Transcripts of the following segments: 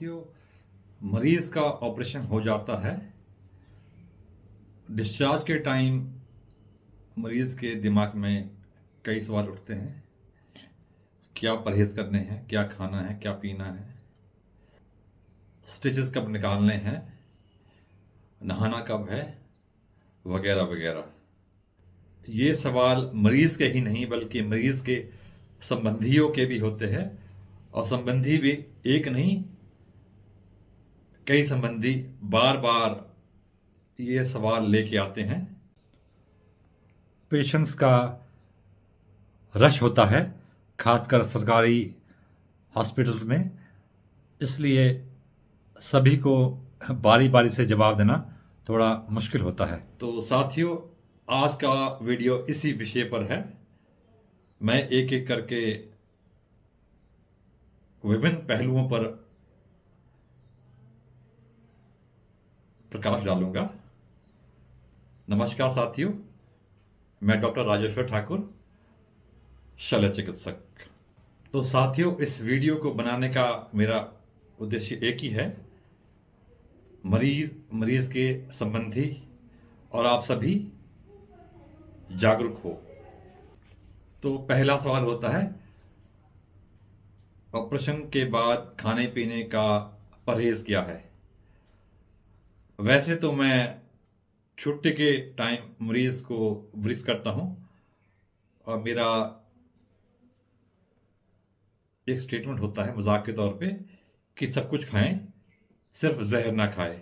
साथियों, मरीज का ऑपरेशन हो जाता है। डिस्चार्ज के टाइम मरीज के दिमाग में कई सवाल उठते हैं। क्या परहेज करने हैं, क्या खाना है, क्या पीना है, स्टिचेस कब निकालने हैं, नहाना कब है, वगैरह वगैरह। ये सवाल मरीज के ही नहीं बल्कि मरीज के संबंधियों के भी होते हैं, और संबंधी भी एक नहीं कई संबंधी बार बार ये सवाल लेके आते हैं। पेशेंट्स का रश होता है, खासकर सरकारी हॉस्पिटल्स में, इसलिए सभी को बारी बारी से जवाब देना थोड़ा मुश्किल होता है। तो साथियों, आज का वीडियो इसी विषय पर है। मैं एक एक करके विभिन्न पहलुओं पर प्रकाश डालूंगा। नमस्कार साथियों, मैं डॉक्टर राजेश्वर ठाकुर, शल्य चिकित्सक। तो साथियों, इस वीडियो को बनाने का मेरा उद्देश्य एक ही है, मरीज के संबंधी और आप सभी जागरूक हो। तो पहला सवाल होता है, ऑपरेशन के बाद खाने पीने का परहेज क्या है। वैसे तो मैं छुट्टी के टाइम मरीज को ब्रीफ करता हूं, और मेरा एक स्टेटमेंट होता है मजाक के तौर पे कि सब कुछ खाएं, सिर्फ जहर ना खाएं।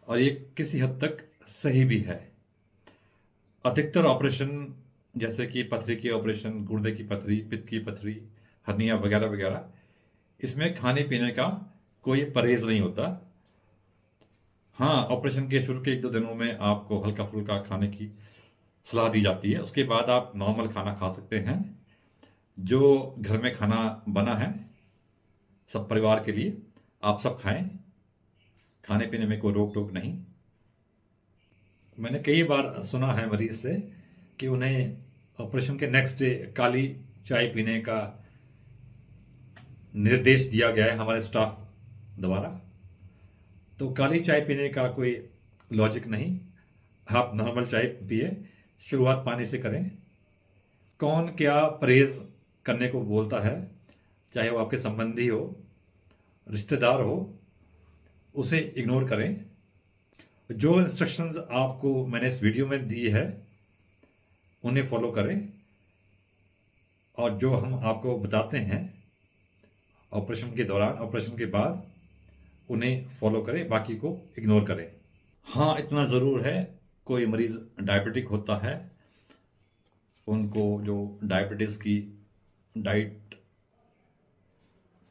और ये किसी हद तक सही भी है। अधिकतर ऑपरेशन जैसे कि पथरी की ऑपरेशन, गुर्दे की पथरी, पित्त की पथरी, हर्निया वगैरह वगैरह, इसमें खाने पीने का कोई परहेज नहीं होता। हाँ, ऑपरेशन के शुरू के एक दो दिनों में आपको हल्का फुल्का खाने की सलाह दी जाती है। उसके बाद आप नॉर्मल खाना खा सकते हैं, जो घर में खाना बना है सब परिवार के लिए, आप सब खाएं। खाने पीने में कोई रोक टोक नहीं। मैंने कई बार सुना है मरीज से कि उन्हें ऑपरेशन के नेक्स्ट डे काली चाय पीने का निर्देश दिया गया है हमारे स्टाफ द्वारा। तो काली चाय पीने का कोई लॉजिक नहीं, आप नॉर्मल चाय पिए, शुरुआत पानी से करें। कौन क्या परहेज करने को बोलता है, चाहे वो आपके संबंधी हो, रिश्तेदार हो, उसे इग्नोर करें। जो इंस्ट्रक्शंस आपको मैंने इस वीडियो में दी है उन्हें फॉलो करें, और जो हम आपको बताते हैं ऑपरेशन के दौरान, ऑपरेशन के बाद, उन्हें फॉलो करें, बाकी को इग्नोर करें। हाँ, इतना ज़रूर है, कोई मरीज डायबिटिक होता है, उनको जो डायबिटीज़ की डाइट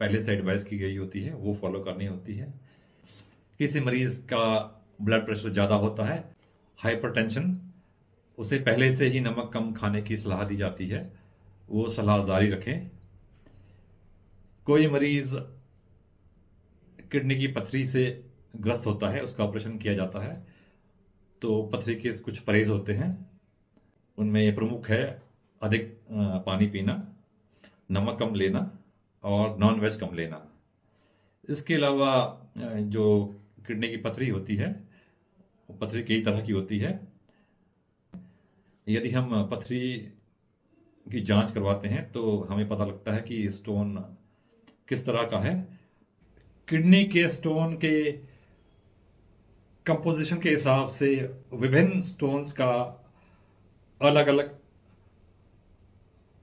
पहले से एडवाइस की गई होती है वो फॉलो करनी होती है। किसी मरीज का ब्लड प्रेशर ज़्यादा होता है, हाइपरटेंशन, उसे पहले से ही नमक कम खाने की सलाह दी जाती है, वो सलाह जारी रखें। कोई मरीज किडनी की पथरी से ग्रस्त होता है, उसका ऑपरेशन किया जाता है, तो पथरी के कुछ परहेज होते हैं। उनमें ये प्रमुख है, अधिक पानी पीना, नमक कम लेना और नॉन वेज कम लेना। इसके अलावा जो किडनी की पथरी होती है, वो पथरी कई तरह की होती है। यदि हम पथरी की जांच करवाते हैं तो हमें पता लगता है कि स्टोन किस तरह का है। किडनी के स्टोन के कंपोजिशन के हिसाब से विभिन्न स्टोन्स का अलग अलग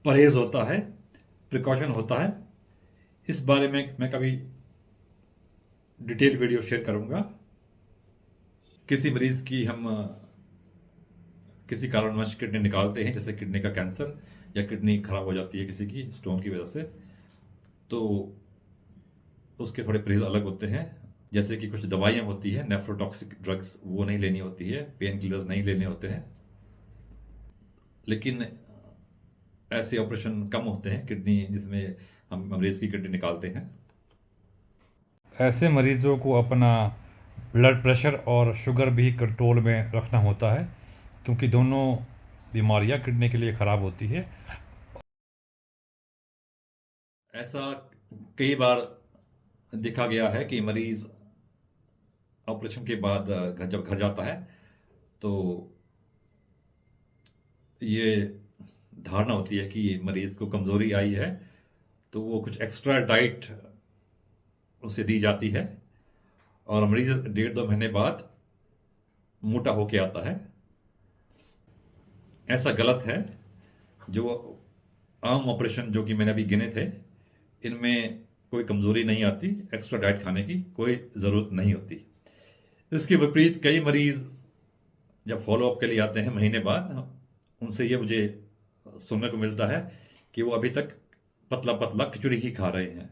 परहेज होता है, प्रिकॉशन होता है। इस बारे में मैं कभी डिटेल वीडियो शेयर करूंगा। किसी मरीज की हम किसी कारणवश किडनी निकालते हैं, जैसे किडनी का कैंसर या किडनी खराब हो जाती है किसी की स्टोन की वजह से, तो उसके थोड़े परहेज अलग होते हैं। जैसे कि कुछ दवाइयाँ होती है, नेफ्रोटॉक्सिक ड्रग्स, वो नहीं लेनी होती है, पेन किलर्स नहीं लेने होते हैं। लेकिन ऐसे ऑपरेशन कम होते हैं किडनी जिसमें हम मरीज की किडनी निकालते हैं। ऐसे मरीजों को अपना ब्लड प्रेशर और शुगर भी कंट्रोल में रखना होता है, क्योंकि दोनों बीमारियां किडनी के लिए ख़राब होती है। ऐसा कई बार देखा गया है कि मरीज ऑपरेशन के बाद जब घर जाता है तो ये धारणा होती है कि मरीज को कमज़ोरी आई है, तो वो कुछ एक्स्ट्रा डाइट उसे दी जाती है और मरीज 1.5-2 महीने बाद मोटा होके आता है। ऐसा गलत है। जो आम ऑपरेशन जो कि मैंने अभी गिने थे, इनमें कोई कमज़ोरी नहीं आती, एक्स्ट्रा डाइट खाने की कोई ज़रूरत नहीं होती। इसके विपरीत कई मरीज जब फॉलोअप के लिए आते हैं महीने बाद, उनसे ये मुझे सुनने को मिलता है कि वो अभी तक पतला पतला खिचड़ी ही खा रहे हैं।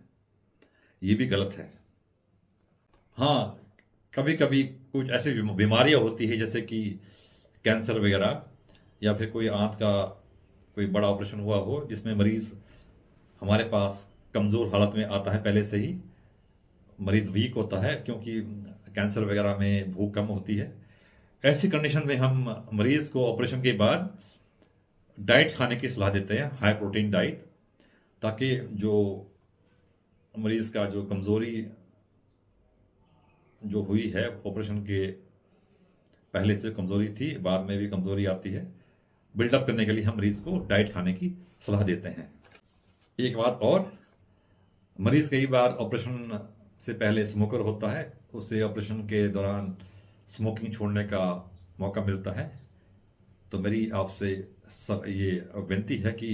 ये भी गलत है। हाँ, कभी कभी कुछ ऐसी बीमारियां होती है जैसे कि कैंसर वगैरह, या फिर कोई आंत का कोई बड़ा ऑपरेशन हुआ हो जिसमें मरीज हमारे पास कमज़ोर हालत में आता है, पहले से ही मरीज वीक होता है क्योंकि कैंसर वगैरह में भूख कम होती है। ऐसी कंडीशन में हम मरीज को ऑपरेशन के बाद डाइट खाने की सलाह देते हैं, हाई प्रोटीन डाइट, ताकि जो मरीज का जो कमज़ोरी जो हुई है ऑपरेशन के पहले से कमज़ोरी थी, बाद में भी कमज़ोरी आती है, बिल्डअप करने के लिए हम मरीज को डाइट खाने की सलाह देते हैं। एक बात और, मरीज कई बार ऑपरेशन से पहले स्मोकर होता है, उसे ऑपरेशन के दौरान स्मोकिंग छोड़ने का मौका मिलता है। तो मेरी आपसे ये विनती है कि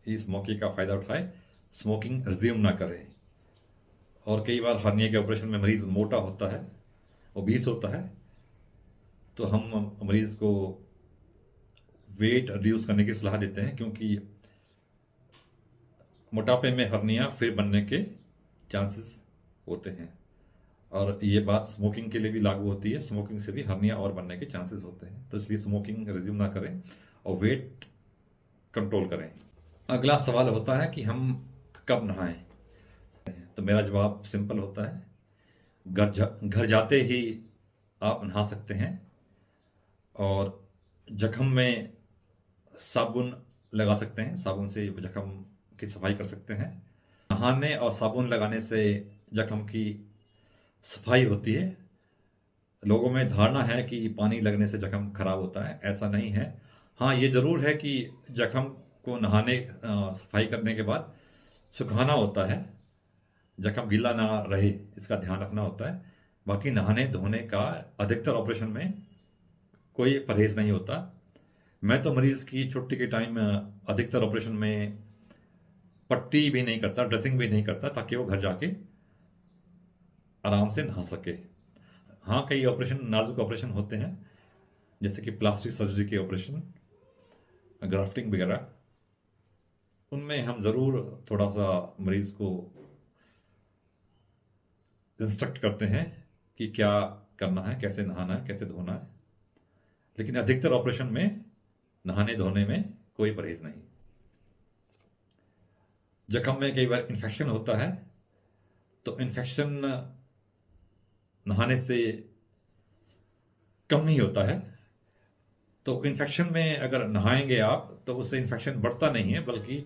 इस मौके का फ़ायदा उठाए, स्मोकिंग रिज्यूम ना करें। और कई बार हर्निया के ऑपरेशन में मरीज़ मोटा होता है, ओबीस होता है, तो हम मरीज़ को वेट रिड्यूस करने की सलाह देते हैं, क्योंकि मोटापे में हर्निया फिर बनने के चांसेस होते हैं। और ये बात स्मोकिंग के लिए भी लागू होती है, स्मोकिंग से भी हर्निया और बनने के चांसेस होते हैं। तो इसलिए स्मोकिंग रिज्यूम ना करें और वेट कंट्रोल करें। अगला सवाल होता है कि हम कब नहाएं। तो मेरा जवाब सिंपल होता है, घर जाते ही आप नहा सकते हैं और जख्म में साबुन लगा सकते हैं, साबुन से जख्म की सफाई कर सकते हैं। नहाने और साबुन लगाने से जख्म की सफाई होती है। लोगों में धारणा है कि पानी लगने से जख्म खराब होता है, ऐसा नहीं है। हाँ, ये ज़रूर है कि जख्म को नहाने सफाई करने के बाद सुखाना होता है, जख्म गीला ना रहे इसका ध्यान रखना होता है। बाकी नहाने धोने का अधिकतर ऑपरेशन में कोई परहेज़ नहीं होता। मैं तो मरीज़ की छुट्टी के टाइम अधिकतर ऑपरेशन में पट्टी भी नहीं करता, ड्रेसिंग भी नहीं करता, ताकि वो घर जाके आराम से नहा सके। हाँ, कई ऑपरेशन नाजुक ऑपरेशन होते हैं, जैसे कि प्लास्टिक सर्जरी के ऑपरेशन, ग्राफ्टिंग वगैरह, उनमें हम ज़रूर थोड़ा सा मरीज़ को इंस्ट्रक्ट करते हैं कि क्या करना है, कैसे नहाना है, कैसे धोना है। लेकिन अधिकतर ऑपरेशन में नहाने धोने में कोई परहेज़ नहीं। जख्म में कई बार इन्फेक्शन होता है, तो इन्फेक्शन नहाने से कम नहीं होता है। तो इन्फेक्शन में अगर नहाएंगे आप तो उससे इन्फेक्शन बढ़ता नहीं है, बल्कि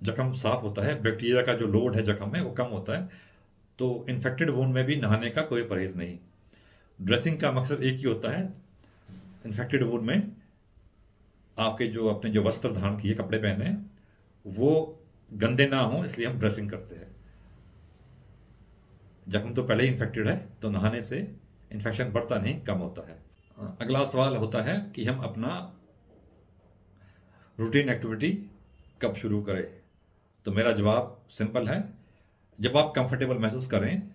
जख्म साफ होता है, बैक्टीरिया का जो लोड है जख्म में वो कम होता है। तो इन्फेक्टेड वुंड में भी नहाने का कोई परहेज़ नहीं। ड्रेसिंग का मकसद एक ही होता है, इन्फेक्टेड वुंड में आपके जो अपने जो वस्त्र धारण किए, कपड़े पहने हैं, वो गंदे ना हों, इसलिए हम ड्रेसिंग करते हैं। जख्म तो पहले ही इन्फेक्टेड है, तो नहाने से इन्फेक्शन बढ़ता नहीं, कम होता है। अगला सवाल होता है कि हम अपना रूटीन एक्टिविटी कब शुरू करें। तो मेरा जवाब सिंपल है, जब आप कंफर्टेबल महसूस करें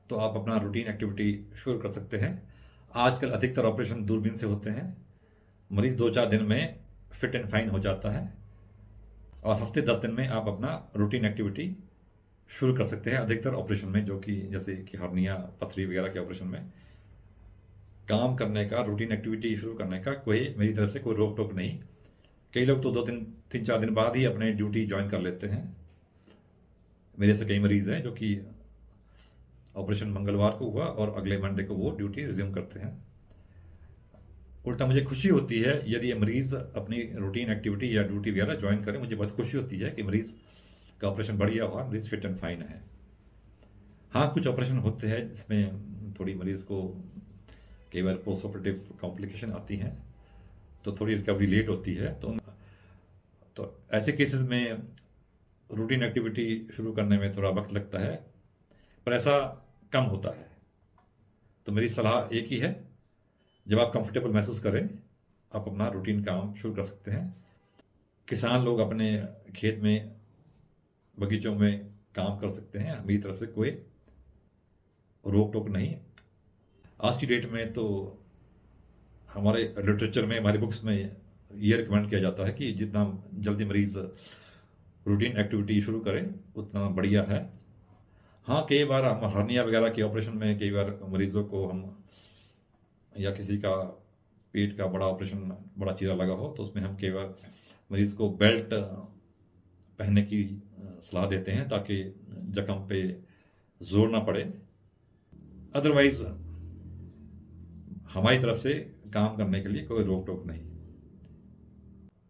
तो आप अपना रूटीन एक्टिविटी शुरू कर सकते हैं। आजकल अधिकतर ऑपरेशन दूरबीन से होते हैं। मरीज 2-4 दिन में फिट एंड फाइन हो जाता है और हफ्ते 10 दिन में आप अपना रूटीन एक्टिविटी शुरू कर सकते हैं। अधिकतर ऑपरेशन में, जो कि जैसे कि हर्निया, पथरी वगैरह के ऑपरेशन में, काम करने का, रूटीन एक्टिविटी शुरू करने का कोई मेरी तरफ से कोई रोक टोक नहीं। कई लोग तो 2-3-4 दिन बाद ही अपने ड्यूटी ज्वाइन कर लेते हैं। मेरे से कई मरीज हैं जो कि ऑपरेशन मंगलवार को हुआ और अगले मंडे को वो ड्यूटी रिज्यूम करते हैं। उल्टा मुझे खुशी होती है यदि ये मरीज़ अपनी रूटीन एक्टिविटी या ड्यूटी वगैरह ज्वाइन करें। मुझे बहुत खुशी होती है कि मरीज़ का ऑपरेशन बढ़िया हुआ, मरीज़ फिट एंड फाइन है। हाँ, कुछ ऑपरेशन होते हैं जिसमें थोड़ी मरीज को कई बार पोस्ट ऑपरेटिव कॉम्प्लिकेशन आती हैं, तो थोड़ी रिकवरी लेट होती है। तो ऐसे केसेस में रूटीन एक्टिविटी शुरू करने में थोड़ा वक्त लगता है, पर ऐसा कम होता है। तो मेरी सलाह एक ही है, जब आप कंफर्टेबल महसूस करें, आप अपना रूटीन काम शुरू कर सकते हैं। किसान लोग अपने खेत में, बगीचों में काम कर सकते हैं, मेरी तरफ से कोई रोक टोक नहीं। आज की डेट में तो हमारे लिटरेचर में, हमारी बुक्स में ये रिकमेंड किया जाता है कि जितना जल्दी मरीज रूटीन एक्टिविटी शुरू करें उतना बढ़िया है। हाँ, कई बार हम हर्निया वगैरह के ऑपरेशन में कई बार मरीजों को हम, या किसी का पेट का बड़ा ऑपरेशन, बड़ा चीरा लगा हो, तो उसमें हम कई बार मरीज को बेल्ट पहनने की सलाह देते हैं ताकि जख्म पे जोर ना पड़े। अदरवाइज हमारी तरफ से काम करने के लिए कोई रोक टोक नहीं।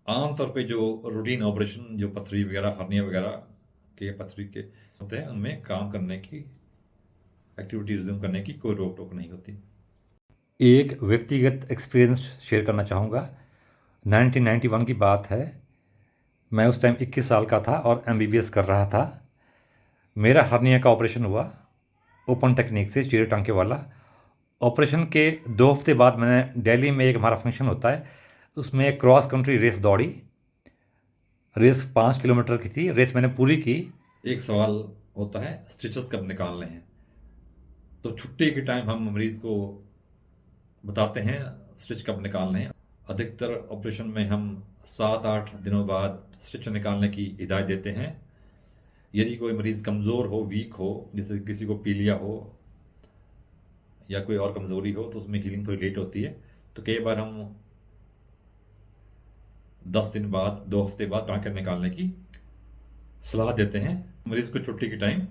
आमतौर पे जो रूटीन ऑपरेशन, जो पथरी वगैरह, हर्निया वगैरह के पथरी के होते हैं, उनमें काम करने की, एक्टिविटी रिज्यूम करने की कोई रोक टोक नहीं होती। एक व्यक्तिगत एक्सपीरियंस शेयर करना चाहूँगा। 1991 की बात है। मैं उस टाइम 21 साल का था और एमबीबीएस कर रहा था। मेरा हर्निया का ऑपरेशन हुआ, ओपन टेक्निक से, चीरे टांके वाला। ऑपरेशन के 2 हफ्ते बाद मैंने दिल्ली में, एक हमारा फंक्शन होता है, उसमें एक क्रॉस कंट्री रेस दौड़ी। रेस 5 किलोमीटर की थी। रेस मैंने पूरी की। एक सवाल होता है, स्टिचेस कब निकालने हैं। तो छुट्टी के टाइम हम मरीज को बताते हैं स्टिच कब निकालने हैं। अधिकतर ऑपरेशन में हम 7-8 दिनों बाद स्टिच निकालने की हिदायत देते हैं। यदि कोई मरीज कमज़ोर हो, वीक हो, जैसे किसी को पीलिया हो या कोई और कमज़ोरी हो, तो उसमें हीलिंग थोड़ी लेट होती है। तो कई बार हम 10 दिन बाद, 2 हफ्ते बाद टाँके निकालने की सलाह देते हैं। मरीज को छुट्टी के टाइम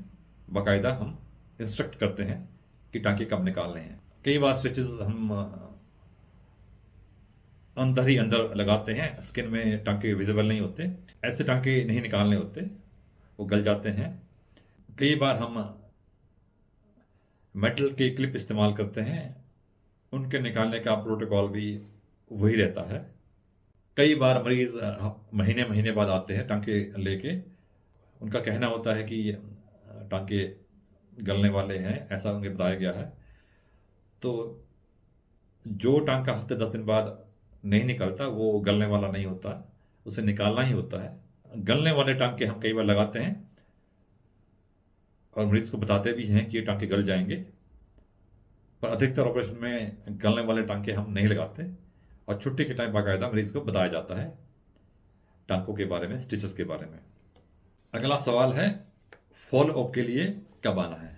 बाकायदा हम इंस्ट्रक्ट करते हैं कि टाँके कब निकालने हैं। कई बार स्टिचेस हम अंदर ही अंदर लगाते हैं, स्किन में टाँके विजिबल नहीं होते। ऐसे टाँके नहीं निकालने होते, वो गल जाते हैं। कई बार हम मेटल के क्लिप इस्तेमाल करते हैं, उनके निकालने का प्रोटोकॉल भी वही रहता है। कई बार मरीज महीने महीने बाद आते हैं टाँके लेके। उनका कहना होता है कि टाँके गलने वाले हैं, ऐसा उन्हें बताया गया है। तो जो टाँका हफ्ते 10 दिन बाद नहीं निकलता, वो गलने वाला नहीं होता, उसे निकालना ही होता है। गलने वाले टाँके हम कई बार लगाते हैं और मरीज को बताते भी हैं कि ये टाँके गल जाएंगे, पर अधिकतर ऑपरेशन में गलने वाले टाँके हम नहीं लगाते, और छुट्टी के टाइम बाकायदा मरीज को बताया जाता है टाँकों के बारे में, स्टिचेस के बारे में। अगला सवाल है, फॉलो अप के लिए कब आना है।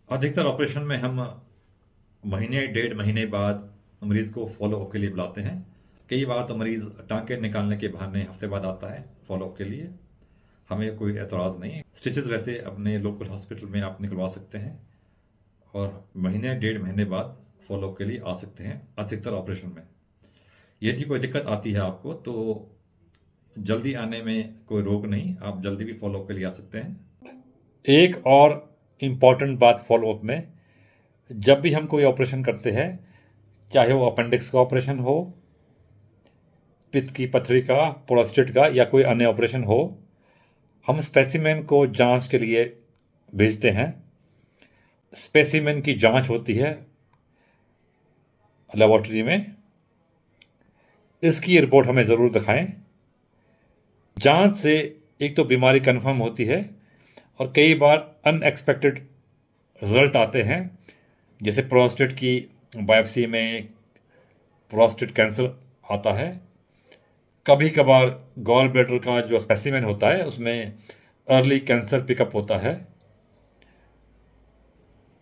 अधिकतर ऑपरेशन में हम महीने 1.5 महीने बाद मरीज को फॉलो अप के लिए बुलाते हैं। कई बार तो मरीज टाँके निकालने के बहाने हफ्ते बाद आता है फॉलो अप के लिए। हमें कोई एतराज़ नहीं। स्टिचेस वैसे अपने लोकल हॉस्पिटल में आप निकलवा सकते हैं और महीने 1.5 महीने बाद फॉलो अप के लिए आ सकते हैं अधिकतर ऑपरेशन में। यदि कोई दिक्कत आती है आपको, तो जल्दी आने में कोई रोक नहीं, आप जल्दी भी फॉलो अप के लिए आ सकते हैं। एक और इम्पॉर्टेंट बात फॉलोअप में, जब भी हम कोई ऑपरेशन करते हैं, चाहे वो अपेंडिक्स का ऑपरेशन हो, पित्त की पथरी का, प्रोस्टेट का, या कोई अन्य ऑपरेशन हो, हम स्पेसिमेन को जांच के लिए भेजते हैं। स्पेसिमेन की जांच होती है लेबोरेटरी में। इसकी रिपोर्ट हमें ज़रूर दिखाएं। जांच से एक तो बीमारी कंफर्म होती है, और कई बार अनएक्सपेक्टेड रिजल्ट आते हैं। जैसे प्रोस्टेट की बायोप्सी में प्रोस्टेट कैंसर आता है। कभी कभार गॉल ब्लैडर का जो स्पेसिमेन होता है, उसमें अर्ली कैंसर पिकअप होता है।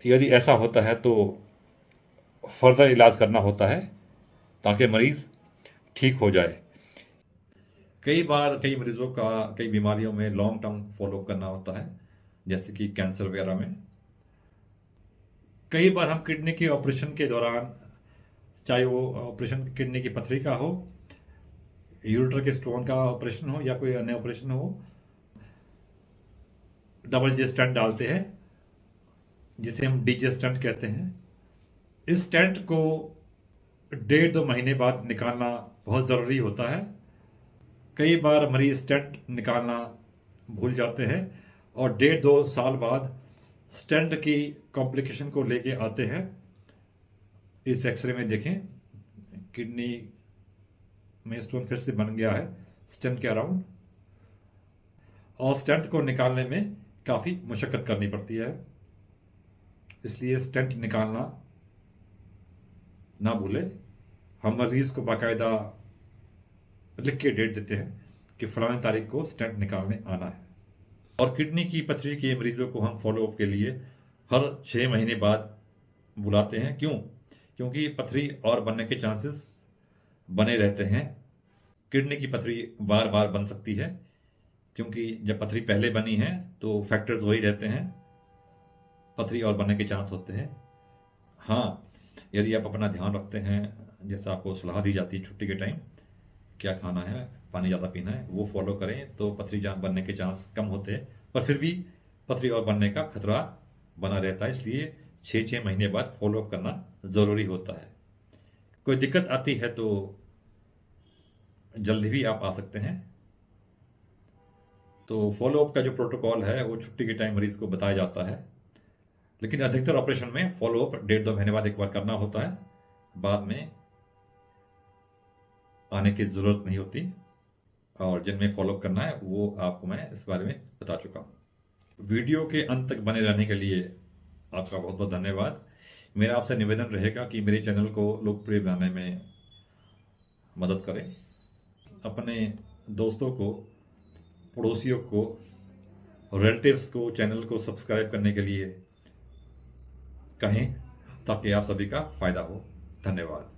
यदि ऐसा होता है तो फर्दर इलाज करना होता है ताकि मरीज़ ठीक हो जाए। कई बार कई मरीजों का कई बीमारियों में लॉन्ग टर्म फॉलो करना होता है, जैसे कि कैंसर वगैरह में। कई बार हम किडनी के ऑपरेशन के दौरान, चाहे वो ऑपरेशन किडनी की पथरी का हो, यूरेटर के स्टोन का ऑपरेशन हो, या कोई अन्य ऑपरेशन हो, डबल जे स्टेंट डालते हैं जिसे हम डीजे स्टंट कहते हैं। इस स्टंट को 1.5-2 महीने बाद निकालना बहुत ज़रूरी होता है। कई बार मरीज स्टंट निकालना भूल जाते हैं और 1.5-2 साल बाद स्टंट की कॉम्प्लिकेशन को लेके आते हैं। इस एक्सरे में देखें, किडनी में स्टोन फिर से बन गया है स्टंट के अराउंड, और स्टंट को निकालने में काफ़ी मुशक्क़त करनी पड़ती है। इसलिए स्टंट निकालना ना भूलें। हम मरीज को बाकायदा लिख के डेट देते हैं कि फलानी तारीख को स्टंट निकालने आना है। और किडनी की पथरी के मरीजों को हम फॉलोअप के लिए हर 6 महीने बाद बुलाते हैं। क्यों? क्योंकि पथरी और बनने के चांसेस बने रहते हैं। किडनी की पथरी बार बार बन सकती है, क्योंकि जब पथरी पहले बनी है तो फैक्टर्स वही रहते हैं, पथरी और बनने के चांस होते हैं। हाँ, यदि आप अपना ध्यान रखते हैं, जैसा आपको सलाह दी जाती है छुट्टी के टाइम, क्या खाना है, पानी ज़्यादा पीना है, वो फॉलो करें तो पथरी बनने के चांस कम होते हैं। पर फिर भी पथरी और बनने का खतरा बना रहता है, इसलिए 6-6 महीने बाद फॉलोअप करना ज़रूरी होता है। कोई दिक्कत आती है तो जल्दी भी आप आ सकते हैं। तो फॉलोअप का जो प्रोटोकॉल है वो छुट्टी के टाइम मरीज को बताया जाता है, लेकिन अधिकतर ऑपरेशन में फॉलोअप 1.5-2 महीने बाद एक बार करना होता है, बाद में आने की ज़रूरत नहीं होती। और जिनमें फॉलोअप करना है वो आपको मैं इस बारे में बता चुका हूँ। वीडियो के अंत तक बने रहने के लिए आपका बहुत बहुत धन्यवाद। मेरा आपसे निवेदन रहेगा कि मेरे चैनल को लोकप्रिय बनाने में मदद करें। अपने दोस्तों को, पड़ोसियों को, रिलेटिव्स को चैनल को सब्सक्राइब करने के लिए कहें, ताकि आप सभी का फ़ायदा हो। धन्यवाद।